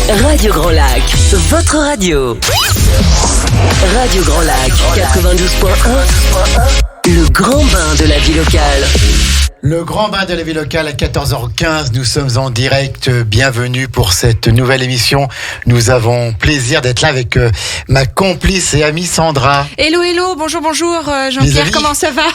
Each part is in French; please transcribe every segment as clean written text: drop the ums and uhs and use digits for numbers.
Radio Grand Lac, votre radio. Radio Grand Lac, 92.1, le grand bain de la vie locale. Le grand bain de la vie locale à 14h15, nous sommes en direct. Bienvenue pour cette nouvelle émission. Nous avons plaisir d'être là avec ma complice et amie Sandra. Hello, bonjour Jean-Pierre, comment ça va?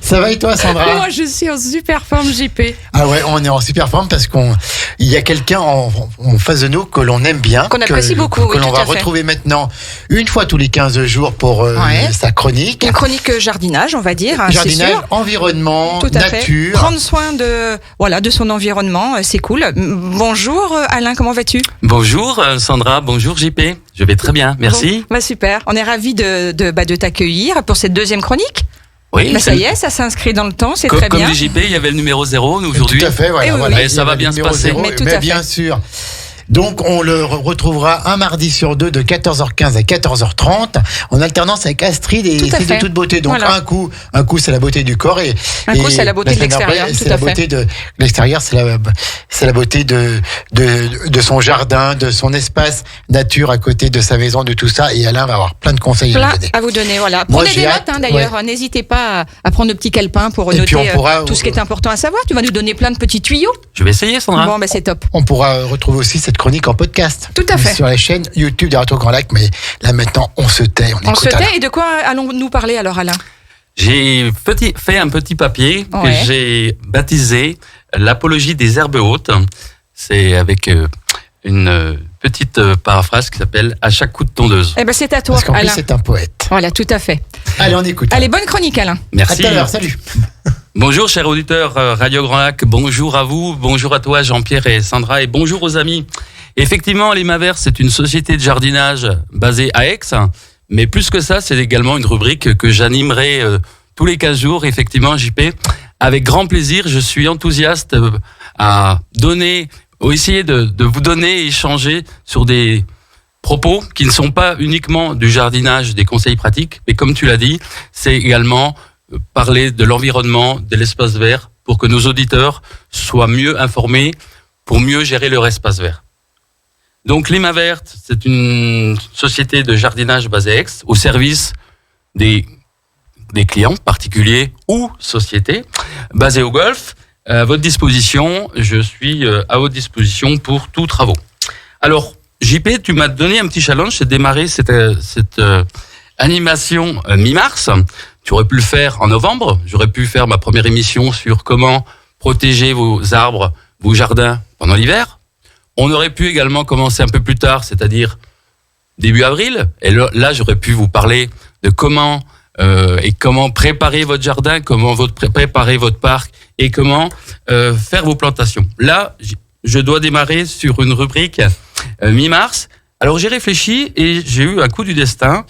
Ça va et toi Sandra? Moi je suis en super forme JP. Ah ouais, on est en super forme parce qu'il y a quelqu'un en face de nous que l'on aime bien. Qu'on apprécie beaucoup, que l'on va retrouver maintenant une fois tous les 15 jours pour sa chronique. Une chronique jardinage, on va dire. Jardinage, c'est sûr. environnement, tout à nature. Fait. Prendre soin de son environnement, c'est cool. Bonjour Alain, comment vas-tu? Bonjour Sandra, bonjour JP. Je vais très bien, merci. Bon, super, on est ravis de t'accueillir pour cette deuxième chronique. Oui, ça y est, ça s'inscrit dans le temps, c'est très bien. Comme dit JP, il y avait le numéro 0 aujourd'hui. Tout à fait, voilà. Et ça va bien se passer. Mais bien sûr. Donc, on le retrouvera un mardi sur deux de 14h15 à 14h30 en alternance avec Astrid et c'est de toute beauté. Donc, voilà. un coup, c'est la beauté du corps et coup, c'est la beauté de l'extérieur. C'est la beauté de l'extérieur, c'est la beauté de son jardin, de son espace nature à côté de sa maison, de tout ça. Et Alain va avoir plein de conseils à vous donner. Voilà. Prenez des notes, d'ailleurs. Ouais. N'hésitez pas à prendre le petit calepin pour noter tout ce qui est important à savoir. Tu vas nous donner plein de petits tuyaux. Je vais essayer, Sandra. Bon, c'est top. On pourra retrouver aussi cette chronique en podcast. Tout à fait. Sur la chaîne YouTube de Radio Grand Lac, mais là maintenant on se tait. On se tait. Et de quoi allons-nous parler alors, Alain? J'ai fait un petit papier que j'ai baptisé l'apologie des herbes hautes. C'est avec une petite paraphrase qui s'appelle à chaque coup de tondeuse. Eh ben c'est à toi, Parce qu'en Alain. plus c'est un poète. Voilà, tout à fait. Allez, on écoute. Allez, bonne chronique, Alain. Merci. À tout à l'heure, salut. Bonjour chers auditeurs Radio Grand Lac, bonjour à vous, bonjour à toi Jean-Pierre et Sandra et bonjour aux amis. Effectivement, l'Imaverse, c'est une société de jardinage basée à Aix, mais plus que ça, c'est également une rubrique que j'animerai tous les 15 jours, effectivement, JP. Avec grand plaisir, je suis enthousiaste à essayer de vous donner et échanger sur des propos qui ne sont pas uniquement du jardinage, des conseils pratiques, mais comme tu l'as dit, c'est également parler de l'environnement, de l'espace vert, pour que nos auditeurs soient mieux informés, pour mieux gérer leur espace vert. Donc l'Imavert, c'est une société de jardinage basée à Aix, au service des clients particuliers ou sociétés, basés au Golfe. À votre disposition, je suis à votre disposition pour tous travaux. Alors, JP, tu m'as donné un petit challenge, c'est de démarrer cette animation mi-mars. Tu aurais pu le faire en novembre. J'aurais pu faire ma première émission sur comment protéger vos arbres, vos jardins pendant l'hiver. On aurait pu également commencer un peu plus tard, c'est-à-dire début avril. Et là, j'aurais pu vous parler de comment préparer votre jardin, comment préparer votre parc et comment faire vos plantations. Là, je dois démarrer sur une rubrique mi-mars. Alors, j'ai réfléchi et j'ai eu un coup du destin.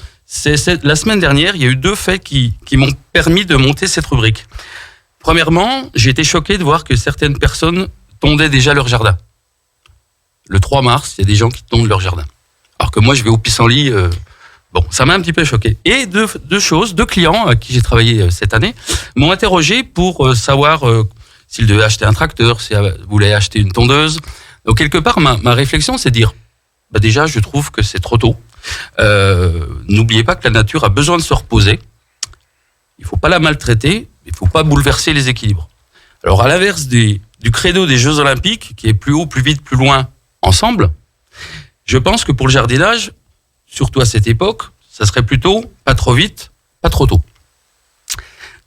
La semaine dernière, il y a eu 2 faits qui m'ont permis de monter cette rubrique. Premièrement, j'ai été choqué de voir que certaines personnes tondaient déjà leur jardin. Le 3 mars, il y a des gens qui tondent leur jardin. Alors que moi, je vais au pissenlit. Ça m'a un petit peu choqué. Et deux clients à qui j'ai travaillé cette année m'ont interrogé pour savoir s'ils devaient acheter un tracteur, s'ils voulaient acheter une tondeuse. Donc, quelque part, ma réflexion, c'est de dire, déjà, je trouve que c'est trop tôt. N'oubliez pas que la nature a besoin de se reposer. Il ne faut pas la maltraiter, il ne faut pas bouleverser les équilibres. Alors, à l'inverse du credo des Jeux Olympiques, qui est plus haut, plus vite, plus loin, ensemble, je pense que pour le jardinage, surtout à cette époque, ça serait plutôt pas trop vite, pas trop tôt.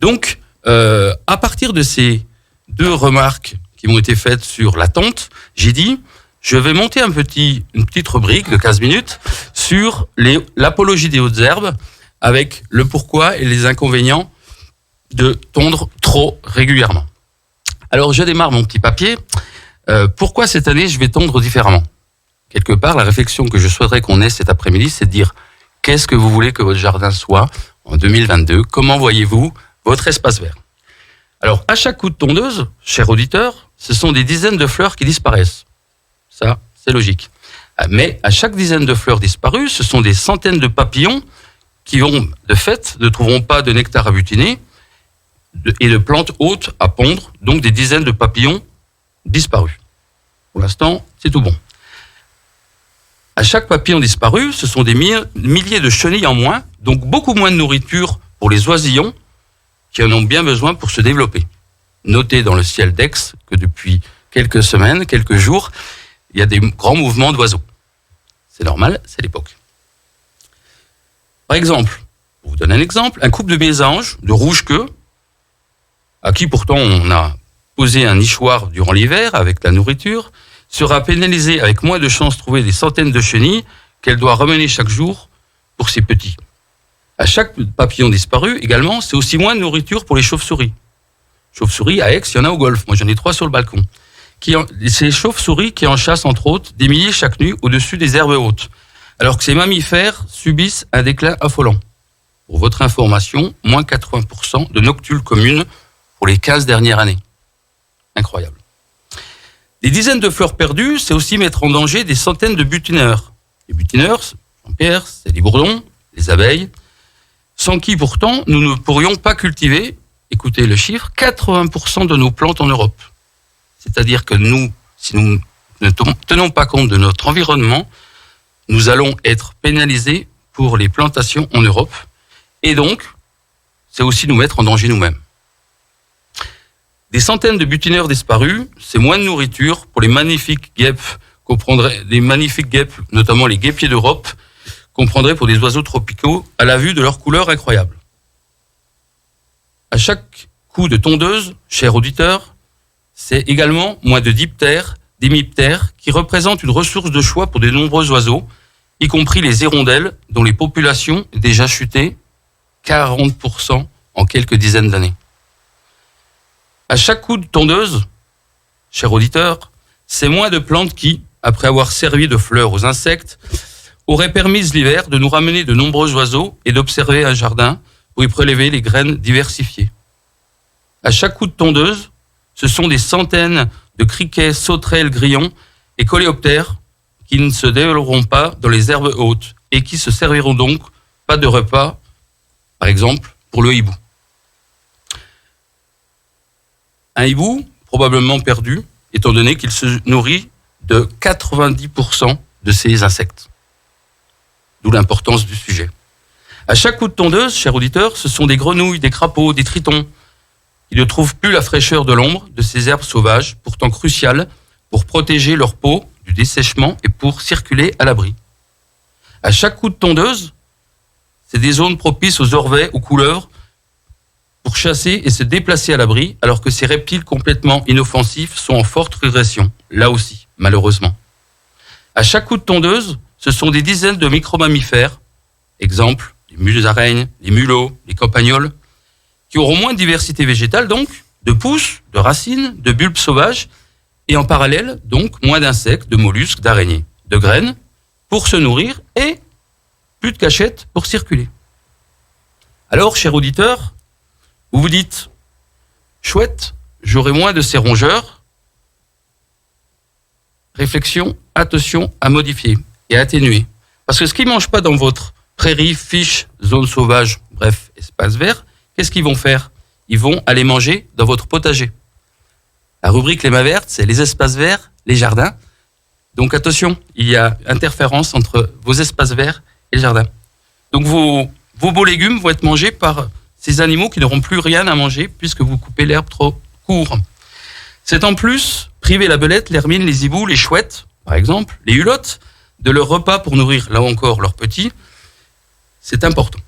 Donc, à partir de ces 2 remarques qui m'ont été faites sur la tonte, j'ai dit, je vais monter une petite rubrique de 15 minutes sur l'apologie des hautes herbes avec le pourquoi et les inconvénients de tondre trop régulièrement. Alors, je démarre mon petit papier. Pourquoi cette année, je vais tondre différemment? Quelque part, la réflexion que je souhaiterais qu'on ait cet après-midi, c'est de dire qu'est-ce que vous voulez que votre jardin soit en 2022? Comment voyez-vous votre espace vert? Alors, à chaque coup de tondeuse, cher auditeur, ce sont des dizaines de fleurs qui disparaissent. Ça, c'est logique. Mais à chaque dizaine de fleurs disparues, ce sont des centaines de papillons qui, de fait, ne trouveront pas de nectar à butiner et de plantes hautes à pondre, donc des dizaines de papillons disparus. Pour l'instant, c'est tout bon. À chaque papillon disparu, ce sont des milliers de chenilles en moins, donc beaucoup moins de nourriture pour les oisillons qui en ont bien besoin pour se développer. Notez dans le ciel d'Aix que depuis quelques semaines, quelques jours, il y a des grands mouvements d'oiseaux. C'est normal, c'est l'époque. Par exemple, pour vous donner un exemple, un couple de mésanges de rouge-queue, à qui pourtant on a posé un nichoir durant l'hiver avec la nourriture, sera pénalisé avec moins de chances de trouver des centaines de chenilles qu'elle doit ramener chaque jour pour ses petits. À chaque papillon disparu, également, c'est aussi moins de nourriture pour les chauves-souris. Chauves-souris, à Aix, il y en a au golf. Moi, j'en ai 3 sur le balcon. Ces chauves-souris qui en chassent, entre autres, des milliers chaque nuit au-dessus des herbes hautes. Alors que ces mammifères subissent un déclin affolant. Pour votre information, moins 80% de noctules communes pour les 15 dernières années. Incroyable. Des dizaines de fleurs perdues, c'est aussi mettre en danger des centaines de butineurs. Les butineurs, Jean-Pierre, c'est les bourdons, les abeilles, sans qui pourtant nous ne pourrions pas cultiver, écoutez le chiffre, 80% de nos plantes en Europe. C'est-à-dire que nous, si nous ne tenons pas compte de notre environnement, nous allons être pénalisés pour les plantations en Europe. Et donc, c'est aussi nous mettre en danger nous-mêmes. Des centaines de butineurs disparus, c'est moins de nourriture pour les magnifiques guêpes, notamment les guêpiers d'Europe, qu'on prendrait pour des oiseaux tropicaux à la vue de leur couleur incroyable. À chaque coup de tondeuse, chers auditeurs, c'est également moins de diptères, d'hémiptères, qui représentent une ressource de choix pour de nombreux oiseaux, y compris les hirondelles, dont les populations ont déjà chuté 40% en quelques dizaines d'années. À chaque coup de tondeuse, chers auditeurs, c'est moins de plantes qui, après avoir servi de fleurs aux insectes, auraient permis l'hiver de nous ramener de nombreux oiseaux et d'observer un jardin pour y prélever les graines diversifiées. À chaque coup de tondeuse, ce sont des centaines de criquets, sauterelles, grillons et coléoptères qui ne se développeront pas dans les herbes hautes et qui se serviront donc pas de repas, par exemple, pour le hibou. Un hibou, probablement perdu, étant donné qu'il se nourrit de 90% de ces insectes. D'où l'importance du sujet. À chaque coup de tondeuse, chers auditeurs, ce sont des grenouilles, des crapauds, des tritons. Ils ne trouvent plus la fraîcheur de l'ombre de ces herbes sauvages, pourtant cruciales pour protéger leur peau du dessèchement et pour circuler à l'abri. À chaque coup de tondeuse, c'est des zones propices aux orvets, aux couleuvres, pour chasser et se déplacer à l'abri, alors que ces reptiles complètement inoffensifs sont en forte régression, là aussi, malheureusement. À chaque coup de tondeuse, ce sont des dizaines de micro-mammifères, exemple, les musaraignes, les mulots, les campagnols, qui auront moins de diversité végétale, donc, de pousses, de racines, de bulbes sauvages, et en parallèle, donc, moins d'insectes, de mollusques, d'araignées, de graines, pour se nourrir, et plus de cachettes pour circuler. Alors, chers auditeurs, vous vous dites, chouette, j'aurai moins de ces rongeurs. Réflexion, attention à modifier et à atténuer. Parce que ce qu'ils ne mangent pas dans votre prairie, fiche, zone sauvage, bref, espace vert, qu'est-ce qu'ils vont faire? Ils vont aller manger dans votre potager. La rubrique Les Mains Vertes, c'est les espaces verts, les jardins. Donc attention, il y a interférence entre vos espaces verts et le jardin. Donc vos beaux légumes vont être mangés par ces animaux qui n'auront plus rien à manger puisque vous coupez l'herbe trop court. C'est en plus priver la belette, l'hermine, les hiboux, les chouettes, par exemple, les hulottes, de leur repas pour nourrir, là encore, leurs petits. C'est important.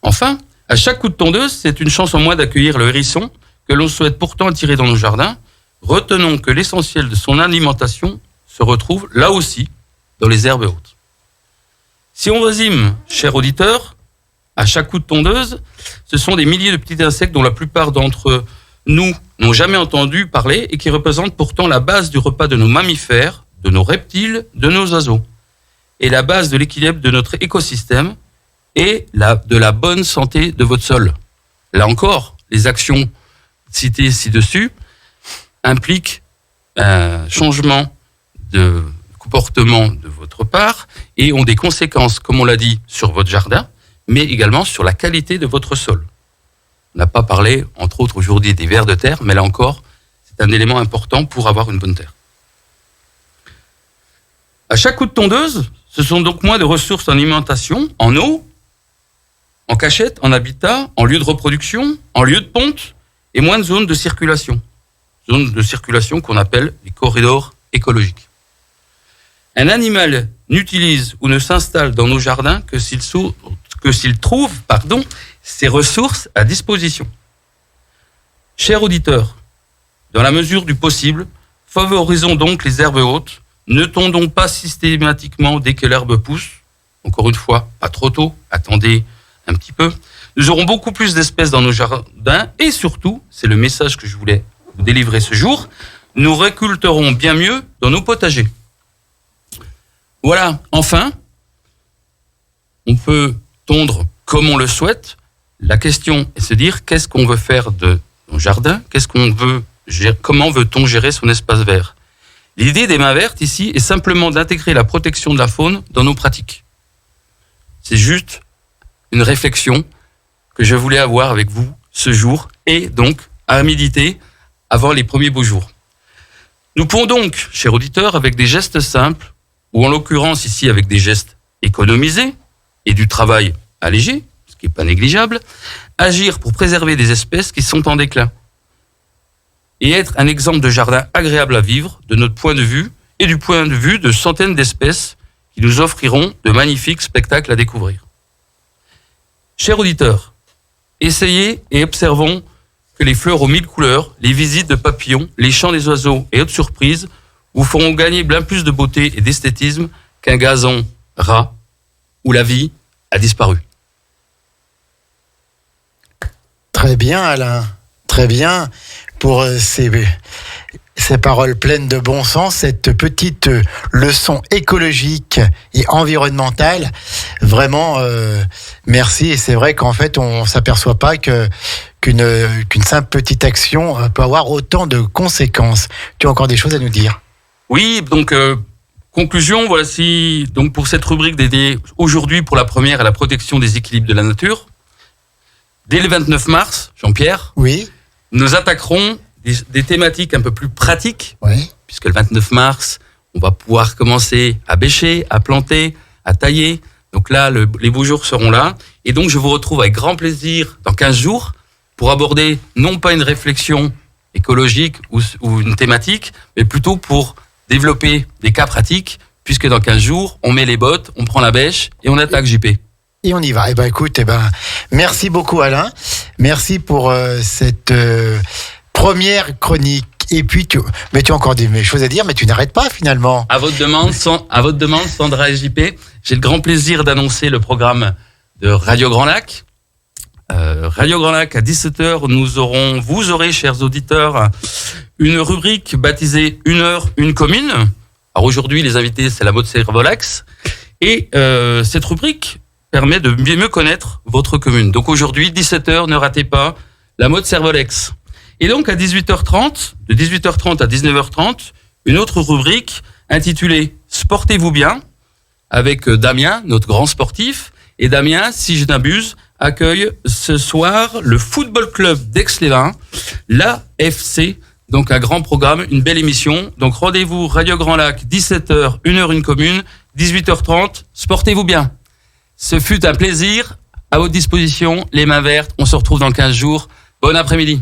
Enfin, à chaque coup de tondeuse, c'est une chance en moins d'accueillir le hérisson que l'on souhaite pourtant attirer dans nos jardins. Retenons que l'essentiel de son alimentation se retrouve, là aussi, dans les herbes hautes. Si on résume, chers auditeurs, à chaque coup de tondeuse, ce sont des milliers de petits insectes dont la plupart d'entre nous n'ont jamais entendu parler et qui représentent pourtant la base du repas de nos mammifères, de nos reptiles, de nos oiseaux, et la base de l'équilibre de notre écosystème et de la bonne santé de votre sol. Là encore, les actions citées ci-dessus impliquent un changement de comportement de votre part et ont des conséquences, comme on l'a dit, sur votre jardin, mais également sur la qualité de votre sol. On n'a pas parlé, entre autres, aujourd'hui des vers de terre, mais là encore, c'est un élément important pour avoir une bonne terre. À chaque coup de tondeuse, ce sont donc moins de ressources en alimentation, en eau, en cachette, en habitat, en lieu de reproduction, en lieu de ponte, et moins de zones de circulation. Zones de circulation qu'on appelle les corridors écologiques. Un animal n'utilise ou ne s'installe dans nos jardins que s'il trouve ses ressources à disposition. Chers auditeurs, dans la mesure du possible, favorisons donc les herbes hautes, ne tondons pas systématiquement dès que l'herbe pousse. Encore une fois, pas trop tôt, attendez un petit peu. Nous aurons beaucoup plus d'espèces dans nos jardins et surtout, c'est le message que je voulais vous délivrer ce jour, nous récolterons bien mieux dans nos potagers. Voilà, enfin, on peut tondre comme on le souhaite. La question est de se dire qu'est-ce qu'on veut faire de nos jardins, comment veut-on gérer son espace vert. L'idée des mains vertes ici est simplement d'intégrer la protection de la faune dans nos pratiques. C'est juste une réflexion que je voulais avoir avec vous ce jour et donc à méditer avant les premiers beaux jours. Nous pouvons donc, chers auditeurs, avec des gestes simples, ou en l'occurrence ici avec des gestes économisés et du travail allégé, ce qui n'est pas négligeable, agir pour préserver des espèces qui sont en déclin et être un exemple de jardin agréable à vivre de notre point de vue et du point de vue de centaines d'espèces qui nous offriront de magnifiques spectacles à découvrir. Chers auditeurs, essayez et observons que les fleurs aux 1000 couleurs, les visites de papillons, les chants des oiseaux et autres surprises vous feront gagner bien plus de beauté et d'esthétisme qu'un gazon ras où la vie a disparu. Très bien, Alain. Très bien pour ces paroles pleines de bon sens, cette petite leçon écologique et environnementale. Vraiment, merci. Et c'est vrai qu'en fait, on s'aperçoit pas qu'une simple petite action peut avoir autant de conséquences. Tu as encore des choses à nous dire? Oui, donc conclusion, voici donc pour cette rubrique dédiée aujourd'hui pour la première à la protection des équilibres de la nature. Dès le 29 mars, Jean-Pierre, oui, nous attaquerons des thématiques un peu plus pratiques, oui, puisque le 29 mars, on va pouvoir commencer à bêcher, à planter, à tailler. Donc là, les beaux jours seront là. Et donc, je vous retrouve avec grand plaisir dans 15 jours pour aborder non pas une réflexion écologique ou une thématique, mais plutôt pour développer des cas pratiques, puisque dans 15 jours, on met les bottes, on prend la bêche et on attaque JP. Et on y va. Écoute, merci beaucoup Alain. Merci pour cette première chronique. Et puis, tu as encore des choses à dire, mais tu n'arrêtes pas finalement. À votre demande, Sandra et JP, j'ai le grand plaisir d'annoncer le programme de Radio Grand Lac. Radio Grand Lac à 17h, vous aurez, chers auditeurs, une rubrique baptisée 1 heure, une commune. Alors aujourd'hui, les invités, c'est la Motte-Servolex. Et cette rubrique permet de mieux connaître votre commune. Donc aujourd'hui, 17h, ne ratez pas la Motte-Servolex. Et donc à 18h30, de 18h30 à 19h30, une autre rubrique intitulée « Sportez-vous bien » avec Damien, notre grand sportif. Et Damien, si je n'abuse, accueille ce soir le Football Club d'Aix-les-Bains, l'AFC. Donc un grand programme, une belle émission. Donc rendez-vous Radio Grand Lac, 17h, 1 heure une commune, 18h30, sportez-vous bien. Ce fut un plaisir, à votre disposition, les mains vertes, on se retrouve dans 15 jours. Bon après-midi.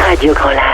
Radio Grand Lac.